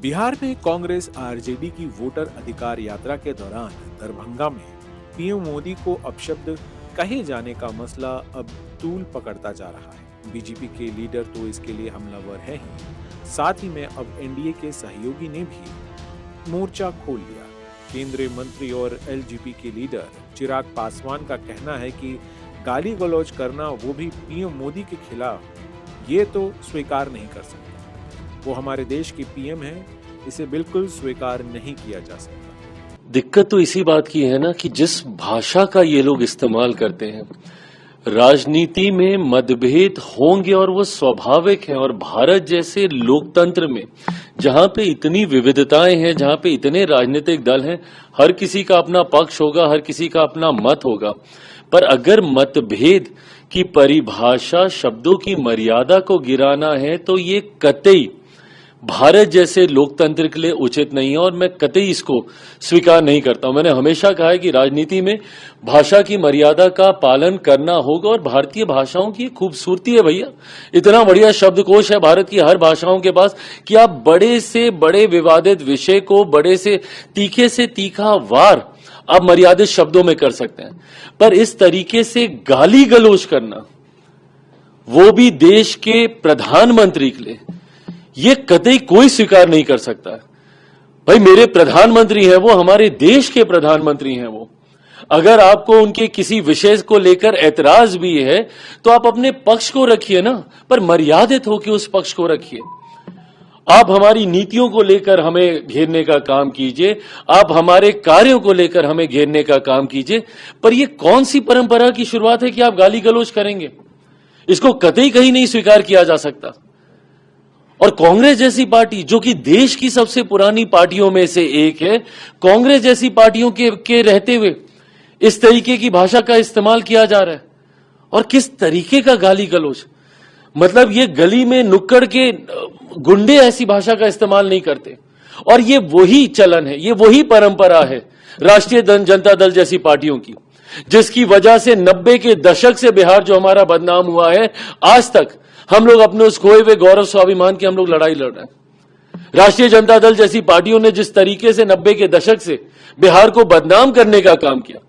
बिहार में कांग्रेस आरजेडी की वोटर अधिकार यात्रा के दौरान दरभंगा में पीएम मोदी को अपशब्द कहे जाने का मसला अब तूल पकड़ता जा रहा है। बीजेपी के लीडर तो इसके लिए हमलावर हैं ही, साथ ही में अब एनडीए के सहयोगी ने भी मोर्चा खोल लिया। केंद्रीय मंत्री और एलजेपी के लीडर चिराग पासवान का कहना है कि गाली गलौज करना, वो भी पीएम मोदी के खिलाफ, ये तो स्वीकार नहीं कर सकता। वो हमारे देश के पीएम हैं, इसे बिल्कुल स्वीकार नहीं किया जा सकता। दिक्कत तो इसी बात की है ना कि जिस भाषा का ये लोग इस्तेमाल करते हैं, राजनीति में मतभेद होंगे और वो स्वाभाविक है। और भारत जैसे लोकतंत्र में जहां पे इतनी विविधताएं हैं, जहां पे इतने राजनीतिक दल हैं, हर किसी का अपना पक्ष होगा, हर किसी का अपना मत होगा। पर अगर मतभेद की परिभाषा शब्दों की मर्यादा को गिराना है तो ये कतई भारत जैसे लोकतंत्र के लिए उचित नहीं है और मैं कतई इसको स्वीकार नहीं करता हूं। मैंने हमेशा कहा है कि राजनीति में भाषा की मर्यादा का पालन करना होगा और भारतीय भाषाओं की खूबसूरती है भैया। इतना बढ़िया शब्दकोश है भारत की हर भाषाओं के पास कि आप बड़े से बड़े विवादित विषय को बड़े से तीखा वार आप मर्यादित शब्दों में कर सकते हैं। पर इस तरीके से गाली गलौज करना, वो भी देश के प्रधानमंत्री के लिए, ये कतई कोई स्वीकार नहीं कर सकता है। भाई मेरे प्रधानमंत्री हैं, वो हमारे देश के प्रधानमंत्री हैं। वो अगर आपको उनके किसी विषय को लेकर ऐतराज भी है तो आप अपने पक्ष को रखिए ना, पर मर्यादित होकर उस पक्ष को रखिए। आप हमारी नीतियों को लेकर हमें घेरने का काम कीजिए, आप हमारे कार्यों को लेकर हमें घेरने का काम कीजिए, पर यह कौन सी परंपरा की शुरुआत है कि आप गाली गलौज करेंगे? इसको कतई कहीं नहीं स्वीकार किया जा सकता। और कांग्रेस जैसी पार्टी, जो कि देश की सबसे पुरानी पार्टियों में से एक है, कांग्रेस जैसी पार्टियों के रहते हुए इस तरीके की भाषा का इस्तेमाल किया जा रहा है। और किस तरीके का गाली गलौज, मतलब ये गली में नुक्कड़ के गुंडे ऐसी भाषा का इस्तेमाल नहीं करते। और ये वही चलन है, ये वही परंपरा है राष्ट्रीय जनता दल जैसी पार्टियों की, जिसकी वजह से 90 के दशक से बिहार जो हमारा बदनाम हुआ है, आज तक हम लोग अपने उस खोए हुए गौरव स्वाभिमान की हम लोग लड़ाई लड़ रहे हैं। राष्ट्रीय जनता दल जैसी पार्टियों ने जिस तरीके से 90 के दशक से बिहार को बदनाम करने का काम किया,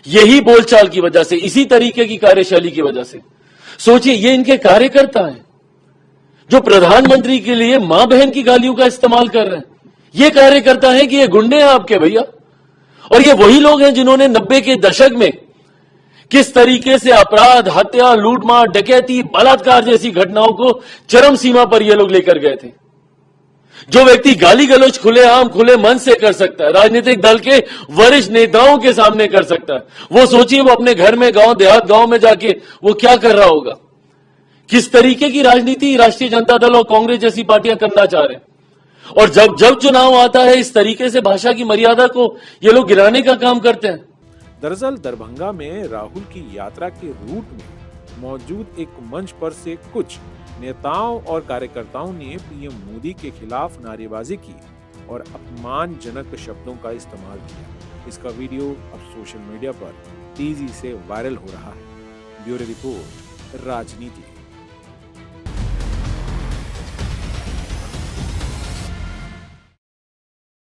यही बोलचाल की वजह से, इसी तरीके की कार्यशैली की वजह से। सोचिए, ये इनके कार्यकर्ता हैं जो प्रधानमंत्री के लिए मां बहन की गालियों का इस्तेमाल कर रहे हैं। ये कार्यकर्ता है कि ये गुंडे हैं आपके भैया? और ये वही लोग हैं जिन्होंने 90 के दशक में किस तरीके से अपराध, हत्या, लूटमार, डकैती, बलात्कार जैसी घटनाओं को चरम सीमा पर ये लोग लेकर गए थे। जो व्यक्ति गाली गलौज खुलेआम खुले मन से कर सकता है, राजनीतिक दल के वरिष्ठ नेताओं के सामने कर सकता है, वो सोचिए वो अपने घर में, गांव देहात गांव में जाके वो क्या कर रहा होगा। किस तरीके की राजनीति राष्ट्रीय जनता दल और कांग्रेस जैसी पार्टियां करना चाह रहे हैं। और जब चुनाव आता है, इस तरीके से भाषा की मर्यादा को ये लोग गिराने का काम करते हैं। दरअसल दरभंगा में राहुल की यात्रा के रूट में मौजूद एक मंच पर से कुछ नेताओं और कार्यकर्ताओं ने पीएम मोदी के खिलाफ नारेबाजी की और अपमानजनक शब्दों का इस्तेमाल किया। इसका वीडियो अब सोशल मीडिया पर तेजी से वायरल हो रहा है। ब्यूरो रिपोर्ट, राजनीति।